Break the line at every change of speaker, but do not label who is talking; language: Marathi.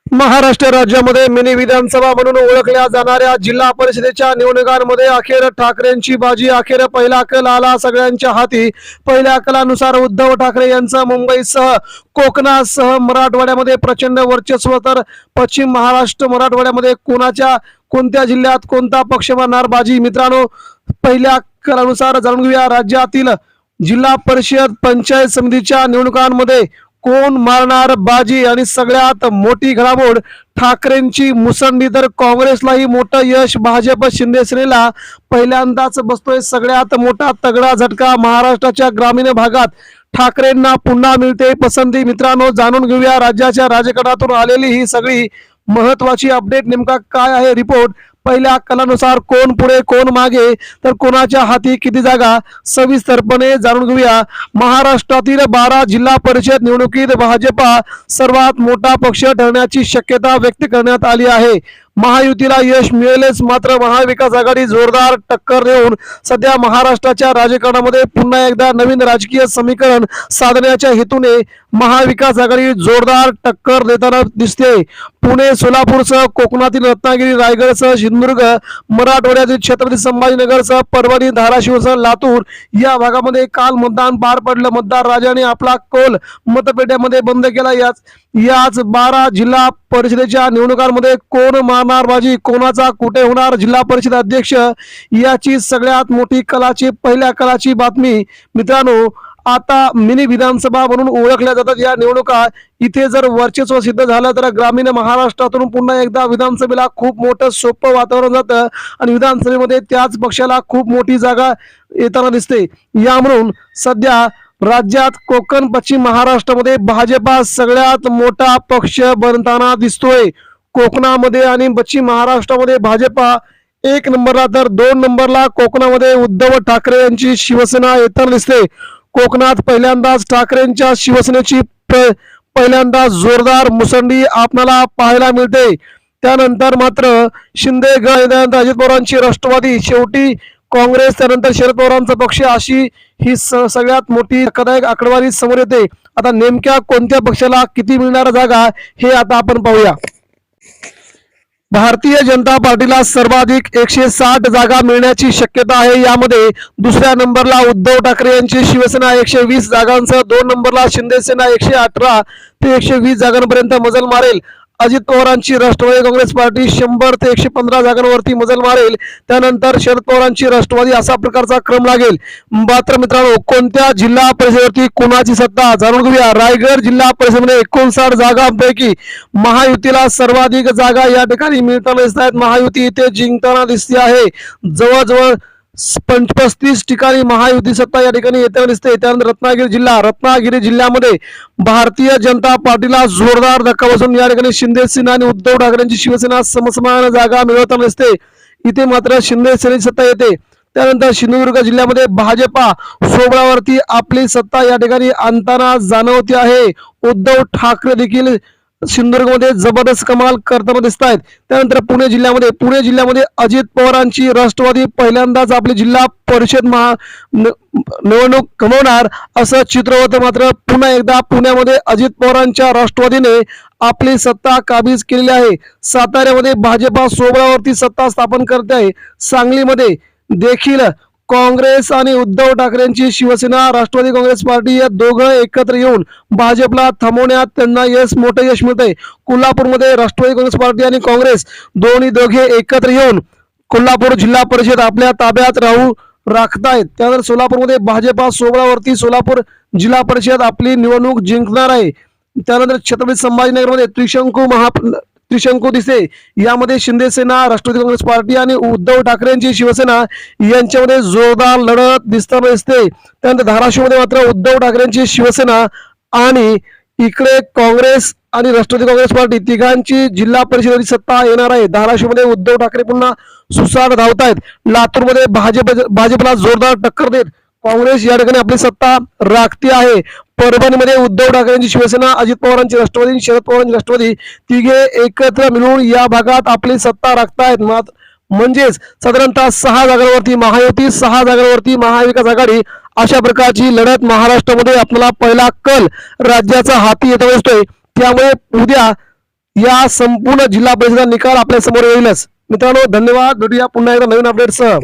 महाराष्ट्र राज्यामध्ये मिनी विधानसभा म्हणून ओळखल्या जाणाऱ्या जिल्हा परिषदेच्या निवडणुकांमध्ये अखेर ठाकरेंची बाजी. अखेर पहिला कल आला सगळ्यांच्या हाती. पहिल्या कलानुसार उद्धव ठाकरे यांचं मुंबईसह कोकणासह मराठवाड्यामध्ये प्रचंड वर्चस्व, तर पश्चिम महाराष्ट्र मराठवाड्यामध्ये कोणत्या जिल्ह्यात कोणता पक्ष मारणार बाजी. मित्रांनो, पहिल्या कलानुसार जाणून घेऊया राज्यातील जिल्हा परिषद पंचायत समितीच्या निवडणुकांमध्ये कोण मारणार बाजी. आणि सगळ्यात मोठी घडामोड ठाकरेंची मुसंडी, तर काँग्रेसलाही मोठं यश. भाजप शिंदे सेनेला पहिल्यांदाच बसतोय सगळ्यात मोठा तगडा झटका. महाराष्ट्राच्या ग्रामीण भागात ठाकरेंना पुन्हा मिळते पसंती. मित्रांनो, जाणून घेऊया राज्याच्या राजकारणातून आलेली ही सगळी महत्वाची अपडेट. नेमका काय आहे रिपोर्ट. पहिल्या कलानुसार कोण पुढे कोण मागे, तर कोणाच्या हाती किती जागा, सविस्तरपणे जाणून घेऊया. महाराष्ट्रातील 12 जिल्हा परिषद निवडणुकीत भाजपा सर्वात मोठा पक्ष ठरण्याची शक्यता व्यक्त करण्यात आली आहे. महायुतीला यश मिळेलच, मात्र महाविकास आघाडी जोरदार टक्कर देऊन सध्या महाराष्ट्राच्या राजकारणामध्ये पुन्हा एकदा नवीन राजकीय समीकरण साधण्याच्या हेतूने महाविकास आघाडी जोरदार टक्कर देताना दिसते. पुणे सोलापूरसह कोकणातील रत्नागिरी रायगडसह सिंधुदुर्ग, मराठवाड्यातील छत्रपती संभाजीनगरसह परभणी धाराशिवसह लातूर या भागामध्ये काल मतदान पार पडलं. मतदार राजाने आपला कौल मतपेट्यामध्ये बंद केला. याच 12 जिल्हा परिषदेच्या निवडणुकांमध्ये कोण मारणार बाजी, कोणाचा कुठे होणार जिल्हा परिषद अध्यक्ष, याची सगळ्यात मोठी पहिल्या कलाची बातमी. मित्रांनो, आता मिनी विधानसभा म्हणून ओळखल्या जातात या निवडणुका. इथे जर वर्चस्व सिद्ध झालं तर ग्रामीण महाराष्ट्रातून पुन्हा एकदा विधानसभेला खूप मोठं सोपं वातावरण जातं आणि विधानसभेमध्ये त्याच पक्षाला खूप मोठी जागा येताना दिसते. यावरून सध्या राज्यात कोकण पश्चिम महाराष्ट्रामध्ये भाजपा सगळ्यात मोठा पक्ष बनताना दिसतोय. कोकणामध्ये आणि पश्चिम महाराष्ट्रामध्ये भाजपा 1 नंबरला, तर 2 नंबरला कोकणामध्ये उद्धव ठाकरे यांची शिवसेना येताना दिसते. कोकणात पहिल्यांदाच ठाकरेंच्या शिवसेनेची पहिल्यांदा जोरदार मुसंडी आपल्याला पाहायला मिळते. त्यानंतर मात्र शिंदे गट, अजित पवारांची राष्ट्रवादी, शेवटी काँग्रेस, त्यानंतर शरद पवारांचा पक्ष, अशी ही सगळ्यात मोठी धक्कादायक आकडेवारी समोर येते. आता नेमक्या कोणत्या पक्षाला किती मिळणार जागा हे आता आपण पाहूया. भारतीय जनता पार्टीला सर्वाधिक 160 जागा मिळण्याची शक्यता आहे. यामध्ये दुसऱ्या नंबरला उद्धव ठाकरे यांची शिवसेना 120 जागांसह, 2 नंबरला शिंदे सेना 118 ते 120 जागांपर्यंत मजल मारेल. अजित पवारांची राष्ट्रवादी काँग्रेस पार्टी 100 ते 115 जागांवरती मजल मारेल. त्यानंतर शरद पवारांची राष्ट्रवादी, असा प्रकारचा क्रम लागेल. मात्र मित्रांनो, कोणत्या जिल्हा परिषदेवरती कोणाची सत्ता जाणून घेऊया. रायगड जिल्हा परिषदेमध्ये 59 जागांपैकी महायुतीला सर्वाधिक जागा या ठिकाणी मिळताना दिसत आहेत. महायुती इथे जिंकताना दिसते आहे. जवळजवळ 35 ठिकाणी महायुती सत्ता या ठिकाणी येताना दिसते. त्यानंतर रत्नागिरी जिल्ह्यामध्ये भारतीय जनता पार्टीला जोरदार धक्का बसून या ठिकाणी शिंदे सेना आणि उद्धव ठाकरेंची शिवसेना समसमान जागा मिळवताना दिसते. इथे मात्र शिंदे सेनेची सत्ता येते. त्यानंतर सिंधुदुर्ग जिल्ह्यामध्ये भाजपा सोबळावरती आपली सत्ता या ठिकाणी आणताना जाणवते आहे. उद्धव ठाकरे देखील सिंधुदुर्गमध्ये जबरदस्त कमाल करताना दिसत आहेत. त्यानंतर पुणे जिल्ह्यामध्ये अजित पवारांची राष्ट्रवादी पहिल्यांदाच आपली जिल्हा परिषद निवडणूक गमावणार असं चित्र होतं. मात्र पुन्हा एकदा पुण्यामध्ये अजित पवारांच्या राष्ट्रवादीने आपली सत्ता काबीज केलेली आहे. साताऱ्यामध्ये भाजपा सोबळावरती सत्ता स्थापन करते आहे. सांगलीमध्ये देखील काँग्रेस आणि उद्धव ठाकरेंची शिवसेना, राष्ट्रवादी काँग्रेस पार्टी या दोघं एकत्र येऊन भाजपला थांबवण्यात त्यांना मोठं यश मिळतंय. कोल्हापूरमध्ये राष्ट्रवादी काँग्रेस पार्टी आणि काँग्रेस दोघे एकत्र येऊन कोल्हापूर जिल्हा परिषद आपल्या ताब्यात राखतायत. त्यानंतर सोलापूरमध्ये भाजपा सोबळावरती सोलापूर जिल्हा परिषद आपली निवडणूक जिंकणार आहे. त्यानंतर छत्रपती संभाजीनगरमध्ये त्रिशंकू दिसते. यामध्ये शिंदे सेना, राष्ट्रवादी काँग्रेस पार्टी आणि उद्धव ठाकरेंची शिवसेना यांच्यामध्ये जोरदार लढत दिसताना दिसते. त्यानंतर धाराशिवमध्ये मात्र उद्धव ठाकरेंची शिवसेना आणि इकडे काँग्रेस आणि राष्ट्रवादी काँग्रेस पार्टी तिघांची जिल्हा परिषदेची सत्ता येणार आहे. धाराशिवमध्ये उद्धव ठाकरे पुन्हा सुसाट धावतायत. लातूरमध्ये भाजपला जोरदार टक्कर देत काँग्रेस या ठिकाणी आपली सत्ता राखते आहे. परभणीमध्ये उद्धव ठाकरेंची शिवसेना, अजित पवारांची राष्ट्रवादी, शरद पवारांची राष्ट्रवादी तिघे एकत्र मिळून या भागात आपली सत्ता राखतायत. म्हणजेच साधारणतः 6 जागांवरती महायुती, 6 जागांवरती महाविकास आघाडी, अशा प्रकारची लढत महाराष्ट्रामध्ये आपल्याला पहिला कल राज्याचा हाती येत असतोय. त्यामुळे उद्या या संपूर्ण जिल्हा परिषद निकाल आपल्या समोर येईलच. मित्रांनो धन्यवाद. भेटूया पुन्हा एकदा नवीन अपडेटसह.